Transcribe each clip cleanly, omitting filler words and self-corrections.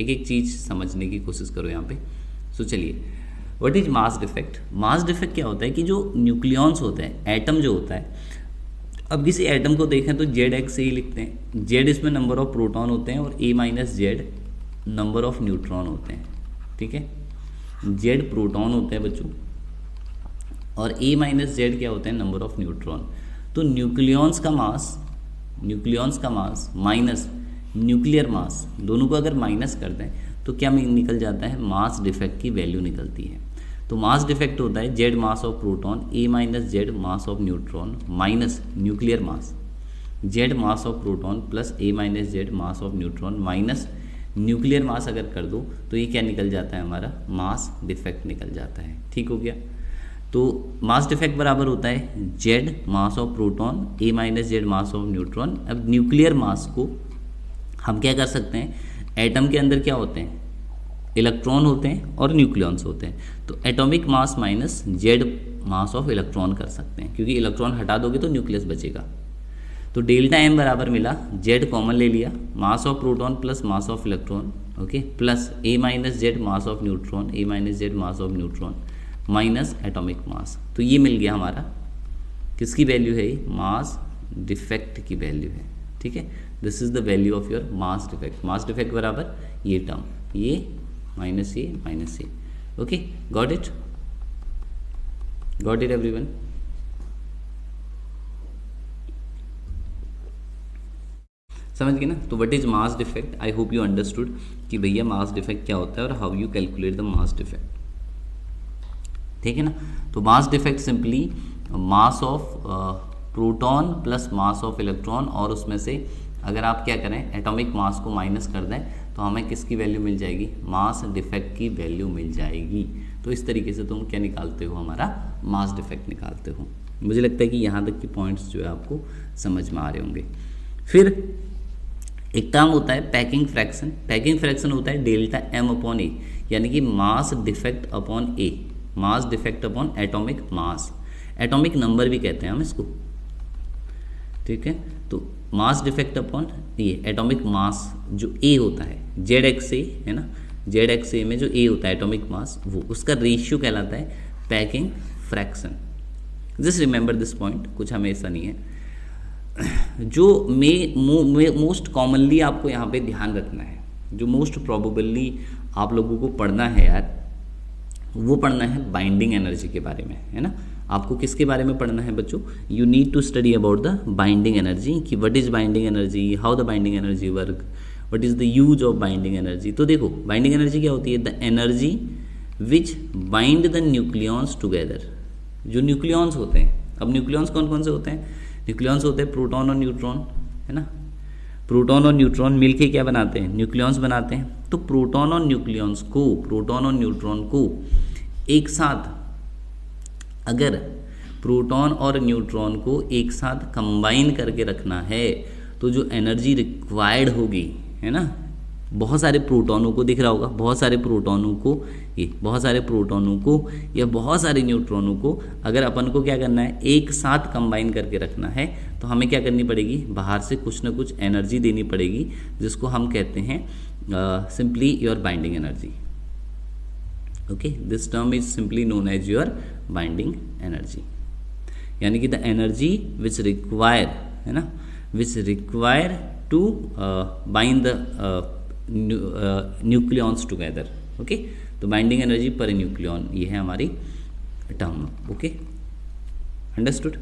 एक एक चीज़ समझने की कोशिश करो यहाँ पे। सो चलिए, what is mass defect. Mass defect क्या होता है कि जो न्यूक्लियॉन्स होते हैं, एटम जो होता है, अब किसी एटम को देखें तो जेड एक्स से ही लिखते हैं। जेड इसमें नंबर ऑफ प्रोटॉन होते हैं और A minus Z number of neutron होते हैं, ठीक है। जेड प्रोटॉन होते हैं बच्चों और ए माइनस जेड क्या होते हैं, नंबर ऑफ न्यूट्रॉन। तो न्यूक्लियॉन्स का मास माइनस न्यूक्लियर मास, दोनों को अगर माइनस कर दें तो क्या निकल जाता है, मास डिफेक्ट की वैल्यू निकलती है। तो मास डिफेक्ट होता है Z mass of proton, A minus Z mass of neutron minus nuclear mass, Z mass of proton plus A minus Z mass of neutron minus nuclear mass अगर कर दो तो ये क्या निकल जाता है, हमारा मास डिफेक्ट निकल जाता है। ठीक हो गया। तो मास डिफेक्ट बराबर होता है Z mass of proton, A minus Z mass of neutron. अब न्यूक्लियर मास को हम क्या कर सकते हैं, एटम के अंदर क्या होते हैं, इलेक्ट्रॉन होते हैं और न्यूक्लियॉन्स होते हैं, तो atomic mass minus Z mass of electron कर सकते हैं, क्योंकि इलेक्ट्रॉन हटा दोगे तो न्यूक्लियस बचेगा। तो डेल्टा एम बराबर मिला, जेड कॉमन ले लिया, mass of proton plus mass of electron, okay, plus A minus Z mass of neutron, A minus Z mass of neutron minus atomic mass. तो ये मिल गया हमारा, किसकी वैल्यू है, मास डिफेक्ट की वैल्यू है, ठीक है। This is the value of your mass defect. Mass defect बराबर ये टर्म, ये माइनस ये, ओके, गॉट इट एवरीवन। समझ गए ना। तो what is mass defect, I hope you understood कि भैया मास डिफेक्ट क्या होता है और how you calculate the mass defect, ठीक है ना। तो mass defect simply mass of proton plus mass of electron, और उसमें से अगर आप क्या करें, एटॉमिक मास को माइनस कर दें तो हमें किसकी वैल्यू मिल जाएगी, मास डिफेक्ट की वैल्यू मिल जाएगी। तो इस तरीके से तुम क्या निकालते हो, हमारा मास डिफेक्ट निकालते हो। मुझे लगता है कि यहाँ तक की पॉइंट्स जो है आपको समझ में आ रहे होंगे। फिर एक टर्म होता है पैकिंग फ्रैक्शन। पैकिंग फ्रैक्शन होता है डेल्टा एम अपॉन ए, यानी कि mass defect upon A, mass defect upon atomic mass, atomic number भी कहते हैं हम इसको, ठीक है। तो मास डिफेक्ट अपॉन ये एटॉमिक मास जो ए होता है, जेड एक्स ए है ना, जेड एक्स ए में जो ए होता है एटॉमिक मास, वो उसका रेशियो कहलाता है packing fraction. Just remember this point, कुछ हमें ऐसा नहीं है। जो मोस्ट कॉमनली आपको यहाँ पे ध्यान रखना है, जो मोस्ट प्रोबेबली आप लोगों को पढ़ना है यार, वो पढ़ना है बाइंडिंग एनर्जी के बारे में, है ना। आपको किसके बारे में पढ़ना है बच्चों, you need to study about the binding energy, कि what is binding energy, how the binding energy work, what is the use of binding energy. तो देखो बाइंडिंग एनर्जी क्या होती है, the energy which bind the nucleons together. जो nucleons होते हैं, अब न्यूक्लियॉन्स कौन कौन से होते हैं, न्यूक्लियॉन्स होते हैं प्रोटॉन और न्यूट्रॉन, है ना। प्रोटॉन और न्यूट्रॉन मिलके क्या बनाते हैं, न्यूक्लियॉन्स बनाते हैं। तो प्रोटॉन और न्यूक्लियॉन्स को, प्रोटॉन और न्यूट्रॉन को एक साथ, अगर प्रोटॉन और न्यूट्रॉन को एक साथ कंबाइन करके रखना है तो जो एनर्जी रिक्वायर्ड होगी, है ना, बहुत सारे प्रोटॉनों को दिख रहा होगा, बहुत सारे प्रोटॉनों को, ये बहुत सारे प्रोटॉनों को या बहुत सारे न्यूट्रॉनों को अगर अपन को क्या करना है, एक साथ कंबाइन करके रखना है, तो हमें क्या करनी पड़ेगी, बाहर से कुछ ना कुछ एनर्जी देनी पड़ेगी, जिसको हम कहते हैं simply your binding energy. Okay, this term is simply known as your binding energy, यानी कि द एनर्जी विच रिक्वायर, है ना, which require to bind the nucleons together. Okay, तो बाइंडिंग एनर्जी पर न्यूक्लियॉन, ये है हमारी term. Okay, understood,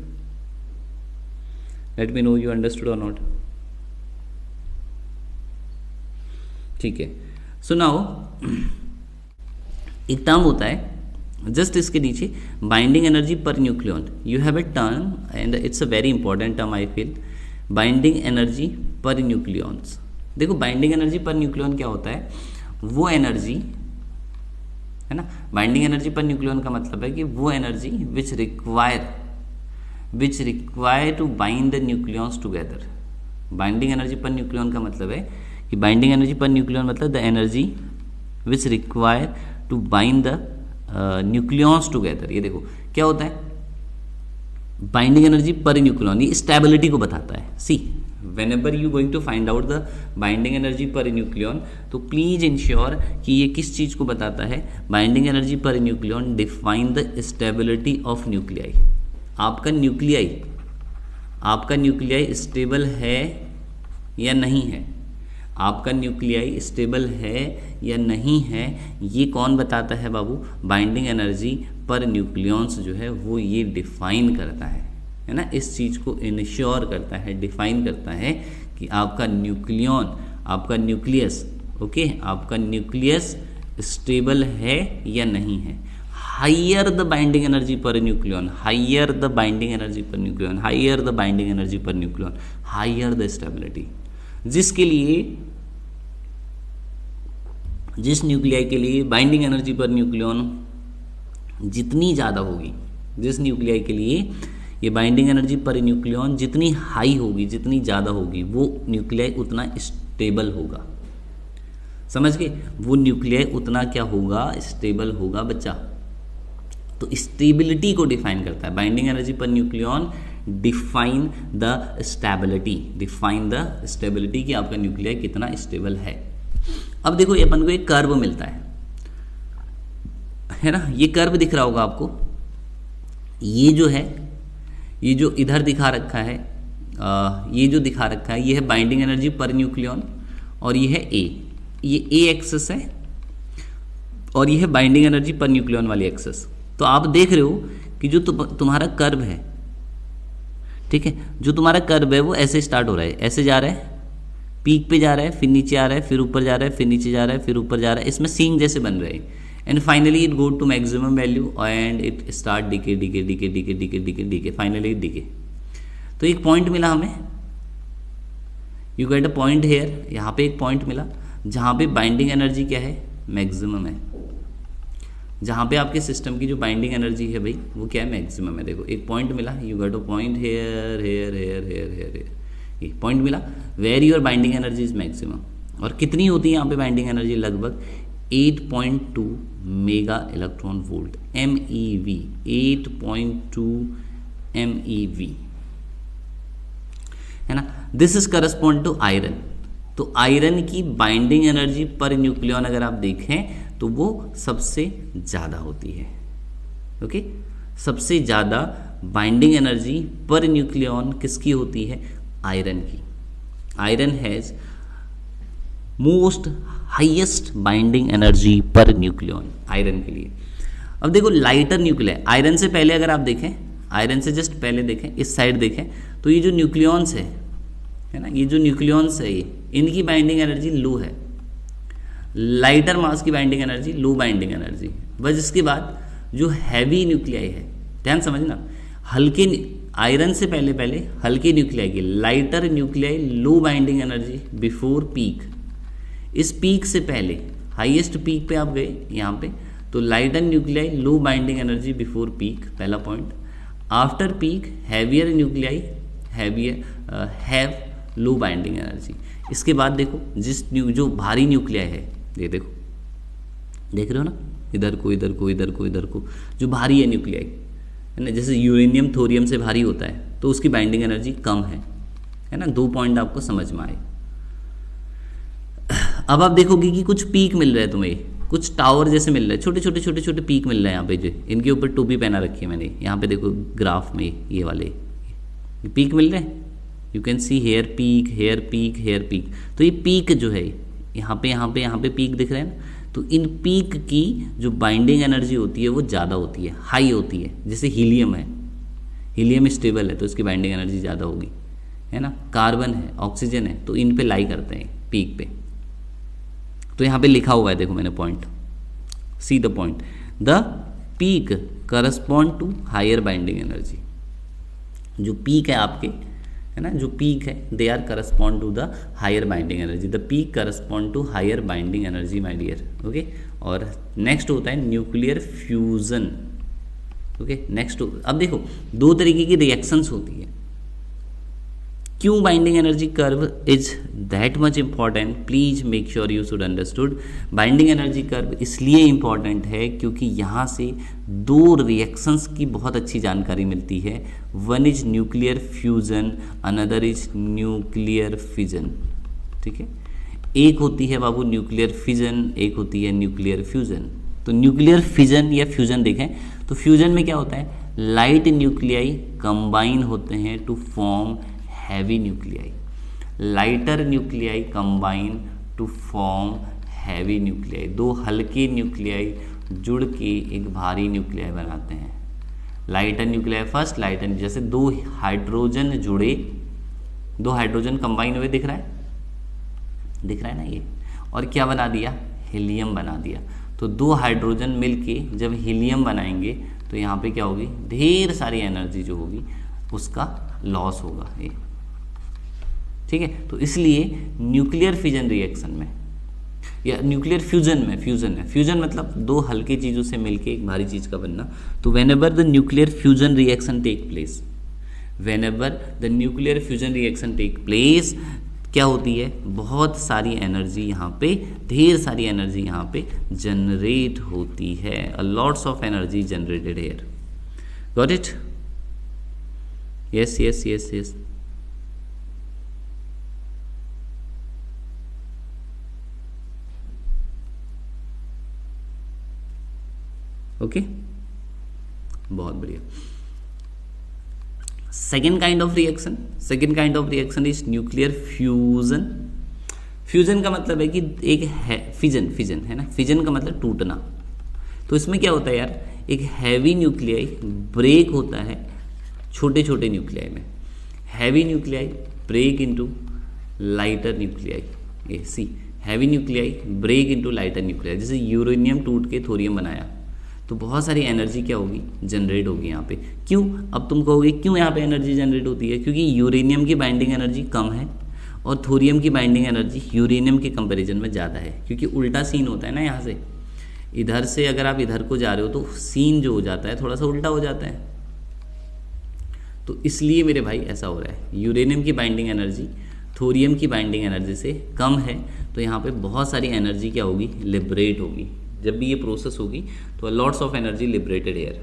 let me know you understood और not. ठीक है, सो नाउ एक टर्म होता है जस्ट इसके नीचे, binding energy per nucleon. You have a term and it's a very important term I feel, binding energy पर nucleons. देखो बाइंडिंग एनर्जी पर न्यूक्लियॉन क्या होता है, वो एनर्जी, है ना, बाइंडिंग एनर्जी पर न्यूक्लियॉन का मतलब है कि वो energy which require to bind the nucleons together. Binding energy per nucleon का मतलब है कि बाइंडिंग एनर्जी पर न्यूक्लियॉन मतलब the energy which require to bind the nucleons together. ये देखो क्या होता है, बाइंडिंग एनर्जी पर न्यूक्लियॉन, ये स्टेबिलिटी को बताता है। See whenever you going to find out the binding energy per nucleon, तो प्लीज इंश्योर कि ये किस चीज़ को बताता है, binding energy per nucleon define the stability of nuclei. आपका न्यूक्लियाई स्टेबल है या नहीं है, आपका न्यूक्लियाई स्टेबल है या नहीं है, ये कौन बताता है बाबू, बाइंडिंग एनर्जी पर न्यूक्लियंस जो है वो ये डिफाइन करता है ना, इस चीज़ को इंश्योर करता है, डिफाइन करता है कि आपका न्यूक्लियन, आपका न्यूक्लियस, ओके, आपका न्यूक्लियस स्टेबल है या नहीं है। Higher the binding energy per nucleon, higher the binding energy per nucleon, higher the binding energy per nucleon, higher the stability. जिसके लिए, जिस न्यूक्लियाई के लिए बाइंडिंग एनर्जी पर न्यूक्लियन जितनी ज़्यादा होगी, जिस न्यूक्लियाई के लिए ये बाइंडिंग एनर्जी पर न्यूक्लियन जितनी हाई होगी, जितनी ज़्यादा होगी, वो न्यूक्लियाई उतना स्टेबल होगा। समझ गए, वो न्यूक्लियाई उतना क्या होगा, स्टेबल होगा बच्चा। तो स्टेबिलिटी को डिफाइन करता है binding energy per nucleon, define the stability, define the stability कि आपका न्यूक्लियाई कितना स्टेबल है। अब देखो ये अपन को एक कर्व मिलता है ना, ये कर्व दिख रहा होगा आपको, ये जो है, ये जो इधर दिखा रखा है, ये जो दिखा रखा है, ये है बाइंडिंग एनर्जी पर न्यूक्लियन और ये है ए, ये ए एक्सेस है और ये है बाइंडिंग एनर्जी पर न्यूक्लियन वाली एक्सेस। तो आप देख रहे हो कि जो तुम्हारा कर्व है, ठीक है, जो तुम्हारा कर्व है वो ऐसे स्टार्ट हो रहा है, ऐसे जा रहा है, पीक पे जा रहा है, फिर नीचे आ रहा है, फिर ऊपर जा रहा है, फिर नीचे जा रहा है, फिर ऊपर जा रहा है, इसमें सींग जैसे बन रहे हैं, and finally it go to maximum value and it start decay decay decay decay decay decay decay, finally decay. तो एक पॉइंट मिला हमें, you get a point here, यहाँ पे एक पॉइंट मिला जहाँ पे बाइंडिंग एनर्जी क्या है, मैक्सिमम है, जहाँ पे आपके सिस्टम की जो बाइंडिंग एनर्जी है भाई वो क्या है, मैक्सिमम है। देखो एक पॉइंट मिला, you get a point here here here here here here, ये पॉइंट मिला where your binding energy is maximum. और कितनी होती है यहाँ पे बाइंडिंग एनर्जी, लगभग 8.2 mega electron volt, MeV, 8.2 MeV, है ना। This is correspond to iron. तो आयरन की बाइंडिंग एनर्जी पर न्यूक्लियन अगर आप देखें तो वो सबसे ज़्यादा होती है, ओके। सबसे ज़्यादा बाइंडिंग एनर्जी पर न्यूक्लियन किसकी होती है, आयरन की। Iron has most highest binding energy per nucleon, iron के लिए। अब देखो लाइटर न्यूक्लियाई, आयरन से पहले अगर आप देखें, आयरन से जस्ट पहले देखें, इस साइड देखें, तो ये जो न्यूक्लियंस है ना, ये जो न्यूक्लियंस है, ये इनकी बाइंडिंग एनर्जी लो है, लाइटर मास की binding energy low binding energy. बस इसके बाद जो हैवी न्यूक्लियाई है, ध्यान समझना, हल्के आयरन से पहले पहले हल्के न्यूक्लियाई की, लाइटर न्यूक्लियाई लो बाइंडिंग एनर्जी बिफोर पीक। इस पीक से पहले हाईएस्ट पीक पे आप गए यहाँ पे, तो लाइटर न्यूक्लियाई लो बाइंडिंग एनर्जी बिफोर पीक, पहला point. After peak heavier nuclei have low binding energy. इसके बाद देखो जो भारी न्यूक्लियाई है, ये देखो, देख रहे हो ना, इधर को इधर को इधर को इधर को, जो भारी है न्यूक्लियाई, है ना, जैसे यूरेनियम थोरियम से भारी होता है, तो उसकी बाइंडिंग एनर्जी कम है ना। 2 पॉइंट आपको समझ में आए। अब आप देखोगे कि कुछ पीक मिल रहे हैं तुम्हें, कुछ टावर जैसे मिल रहे हैं, छोटे छोटे छोटे छोटे पीक मिल रहे हैं यहाँ पे, जो इनके ऊपर टोपी पहना रखी है मैंने, यहाँ पे देखो ग्राफ में ये वाले पीक मिल रहे हैं, you can see here peak here peak here peak. तो ये पीक जो है यहाँ पे पीक दिख रहे हैं ना, तो इन पीक की जो बाइंडिंग एनर्जी होती है वो ज़्यादा होती है, हाई होती है। जैसे हीलियम है, हीलियम स्टेबल है तो इसकी बाइंडिंग एनर्जी ज़्यादा होगी, है ना। कार्बन है, ऑक्सीजन है, तो इन पे लाई करते हैं पीक पे। तो यहाँ पे लिखा हुआ है, देखो मैंने point, see the point, the peak correspond to higher binding energy. जो पीक है आपके, है ना, जो पीक है, they are correspond to the higher binding energy, the peak correspond to higher binding energy my dear, okay. और next होता है न्यूक्लियर फ्यूजन, ओके। नेक्स्ट अब देखो 2 तरीके की रिएक्शंस होती है, क्यों binding energy curve is that much important, please make sure you should understood. Binding energy curve इसलिए इम्पॉर्टेंट है क्योंकि यहाँ से दो रिएक्शंस की बहुत अच्छी जानकारी मिलती है। One is nuclear fusion, another is nuclear fission. ठीक है, एक होती है बाबू न्यूक्लियर फिजन, एक होती है न्यूक्लियर फ्यूजन। तो न्यूक्लियर फिजन या फ्यूजन देखें तो फ्यूजन में क्या होता है, लाइट न्यूक्लियाई कंबाइन होते हैं to form heavy nuclei. Lighter nuclei combine to form heavy nuclei. दो हल्के न्यूक्लियाई जुड़ के एक भारी न्यूक्लियाई बनाते हैं। लाइटर न्यूक्लियाई फर्स्ट, लाइटर जैसे दो हाइड्रोजन जुड़े, दो हाइड्रोजन कंबाइन हुए, दिख रहा है, दिख रहा है ना ये, और क्या बना दिया, हीलियम बना दिया। तो दो हाइड्रोजन मिलके जब हीलियम बनाएंगे तो यहाँ पे क्या होगी, ढेर सारी एनर्जी जो होगी उसका लॉस होगा ये। ठीक है, तो इसलिए न्यूक्लियर फिजन रिएक्शन में या न्यूक्लियर फ्यूजन में, फ्यूजन है, फ्यूजन मतलब दो हल्की चीज़ों से मिलके एक भारी चीज़ का बनना। तो whenever the nuclear fusion reaction take place, whenever the nuclear fusion reaction take place, क्या होती है, बहुत सारी एनर्जी यहाँ पे, ढेर सारी एनर्जी यहाँ पे जनरेट होती है। A lots of energy generated here. Got it? Yes yes yes yes. Okay, बहुत बढ़िया। Second kind of reaction, second kind of reaction is nuclear fusion. Fusion का मतलब है कि एक है फिजन, फिजन है ना, फिजन का मतलब टूटना। तो इसमें क्या होता है यार, एक हैवी न्यूक्लियाई ब्रेक होता है छोटे छोटे न्यूक्लियाई में। Heavy nuclei break into lighter nuclei, ये सी, heavy nuclei break into lighter nuclei. जैसे यूरेनियम टूट के थोरियम बनाया तो बहुत सारी एनर्जी क्या होगी, जनरेट होगी यहाँ पे। क्यों? अब तुम कहोगे क्यों यहाँ पे एनर्जी जनरेट होती है, क्योंकि यूरेनियम की बाइंडिंग एनर्जी कम है और थोरियम की बाइंडिंग एनर्जी यूरेनियम के कंपैरिजन में ज़्यादा है। क्योंकि उल्टा सीन होता है ना, यहाँ से इधर से अगर आप इधर को जा रहे हो तो सीन जो हो जाता है थोड़ा सा उल्टा हो जाता है। तो इसलिए मेरे भाई ऐसा हो रहा है, यूरेनियम की बाइंडिंग एनर्जी थोरियम की बाइंडिंग एनर्जी से कम है, तो यहाँ पे बहुत सारी एनर्जी क्या होगी, लिबरेट होगी। जब भी ये प्रोसेस होगी तो lots of energy liberated here.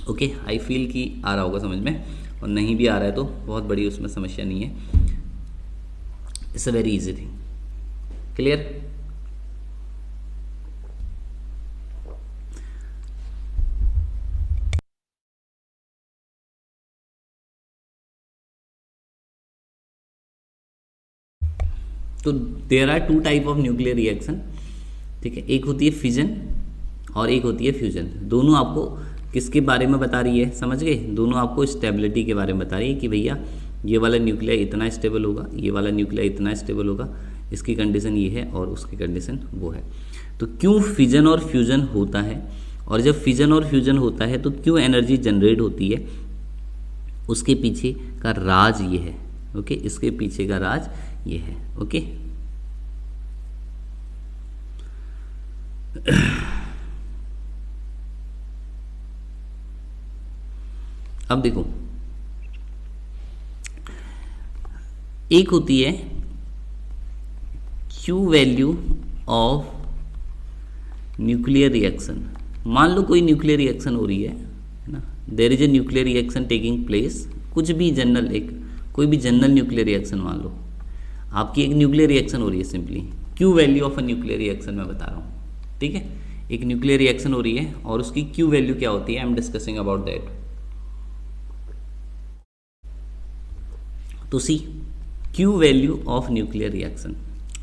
Okay, I feel कि आ रहा होगा समझ में, और नहीं भी आ रहा है तो बहुत बड़ी उसमें समस्या नहीं है, it's a very easy thing. Clear? तो there are two type of nuclear reaction. ठीक है, एक होती है फिजन और एक होती है फ्यूजन। दोनों आपको किसके बारे में बता रही है, समझ गए? दोनों आपको स्टेबिलिटी के बारे में बता रही है कि भैया ये वाला न्यूक्लियर इतना स्टेबल होगा, ये वाला न्यूक्लियर इतना स्टेबल होगा, इसकी कंडीशन ये है और उसकी कंडीशन वो है। तो क्यों फिजन और फ्यूजन होता है, और जब फिजन और फ्यूजन होता है तो क्यों एनर्जी जनरेट होती है, उसके पीछे का राज ये है। ओके, इसके पीछे का राज ये है। ओके, अब देखो, एक होती है Q value of nuclear reaction. मान लो कोई न्यूक्लियर रिएक्शन हो रही है ना, there is a nuclear reaction taking place, कुछ भी जनरल, एक कोई भी जनरल न्यूक्लियर रिएक्शन मान लो, आपकी एक न्यूक्लियर रिएक्शन हो रही है। Simply Q value of a nuclear reaction मैं बता रहा हूँ। ठीक है, एक न्यूक्लियर रिएक्शन हो रही है और उसकी Q वैल्यू क्या होती है, I am discussing about that. तो सी Q value of nuclear reaction,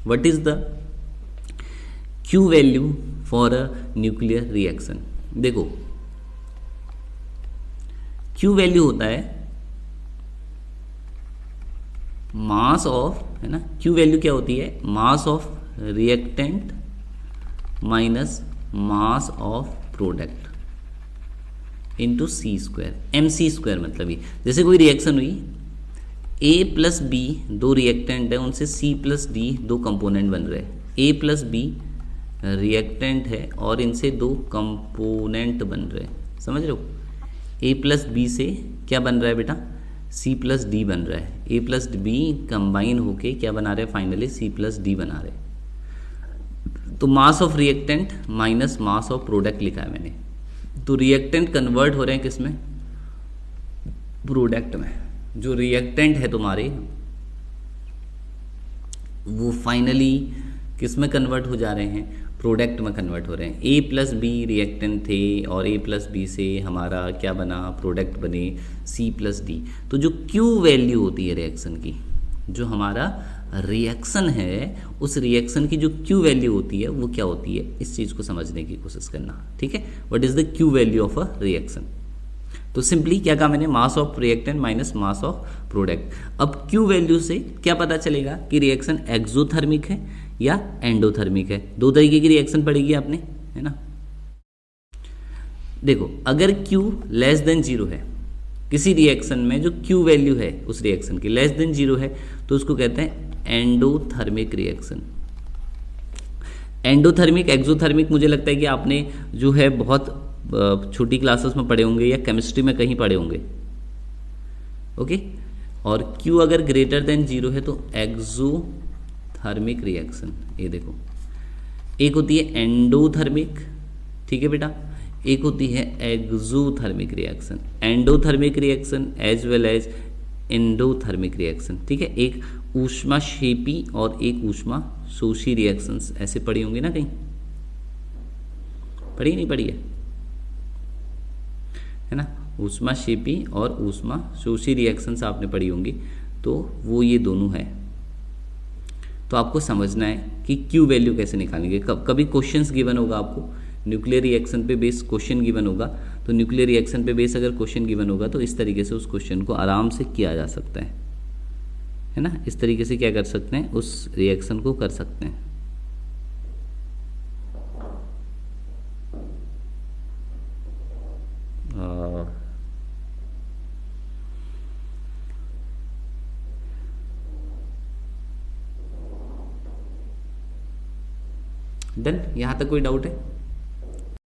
what is the Q value for a nuclear reaction. देखो Q वैल्यू होता है मास ऑफ, है ना, Q वैल्यू क्या होती है, mass of reactant minus mass of product into C square, M C square. मतलब ये जैसे कोई रिएक्शन हुई, ए प्लस बी दो रिएक्टेंट है, उनसे सी प्लस डी दो कंपोनेंट बन रहे हैं। ए प्लस बी रिएक्टेंट है और इनसे दो कंपोनेंट बन रहे हैं, समझ रहे हो? ए प्लस बी से क्या बन रहा है बेटा, सी प्लस डी बन रहा है। ए प्लस बी कंबाइन होके क्या बना रहे हैं फाइनली, सी प्लस डी बना रहे हैं। तो मास of reactant minus mass of product लिखा है मैंने। तो रिएक्टेंट कन्वर्ट हो रहे हैं किसमें, प्रोडक्ट में। जो रिएक्टेंट है तुम्हारे वो फाइनली किस में कन्वर्ट हो जा रहे हैं, प्रोडक्ट में कन्वर्ट हो रहे हैं। ए प्लस बी रिएक्टेंट थे और ए प्लस बी से हमारा क्या बना, प्रोडक्ट बने सी प्लस डी। तो जो क्यू वैल्यू होती है रिएक्शन की, जो हमारा रिएक्शन है उस रिएक्शन की जो क्यू वैल्यू होती है वो क्या होती है, इस चीज़ को समझने की कोशिश करना। ठीक है, what is the Q value of a reaction. तो सिंपली क्या कहा मैंने, मास of reactant minus mass of product. अब क्यू वैल्यू से क्या पता चलेगा कि रिएक्शन एक्सोथर्मिक है या एंडोथर्मिक है। दो तरीके की रिएक्शन पढ़ेगी आपने, है ना। देखो अगर Q लेस देन जीरो है, किसी रिएक्शन में जो Q वैल्यू है उस रिएक्शन की लेस देन जीरो है, तो उसको कहते हैं एंडोथर्मिक रिएक्शन। एंडोथर्मिक एक्सोथर्मिक मुझे लगता है कि आपने जो है बहुत छोटी क्लासेस में पढ़े होंगे या केमिस्ट्री में कहीं पढ़े होंगे। ओके, और Q अगर ग्रेटर देन जीरो है तो एक्सोथर्मिक रिएक्शन। ये देखो, एक होती है एंडोथर्मिक, ठीक है बेटा, एक होती है exothermic reaction. Endothermic reaction as well as endothermic reaction. ठीक है, एक ऊष्माक्षेपी और एक ऊष्मा शोषी रिएक्शंस, ऐसे पढ़ी होंगी ना कहीं, पढ़ी नहीं पढ़ी है ना। ऊष्माक्षेपी और ऊष्मा शोषी रिएक्शंस आपने पढ़ी होंगी, तो वो ये दोनों है। तो आपको समझना है कि क्यू वैल्यू कैसे निकालेंगे। कभी क्वेश्चंस गिवन होगा आपको, न्यूक्लियर रिएक्शन पे बेस क्वेश्चन गिवन होगा, तो न्यूक्लियर रिएक्शन पे बेस अगर क्वेश्चन गिवन होगा तो इस तरीके से उस क्वेश्चन को आराम से किया जा सकता है ना। इस तरीके से क्या कर सकते हैं, उस रिएक्शन को कर सकते हैं। डन, यहाँ तक कोई डाउट है?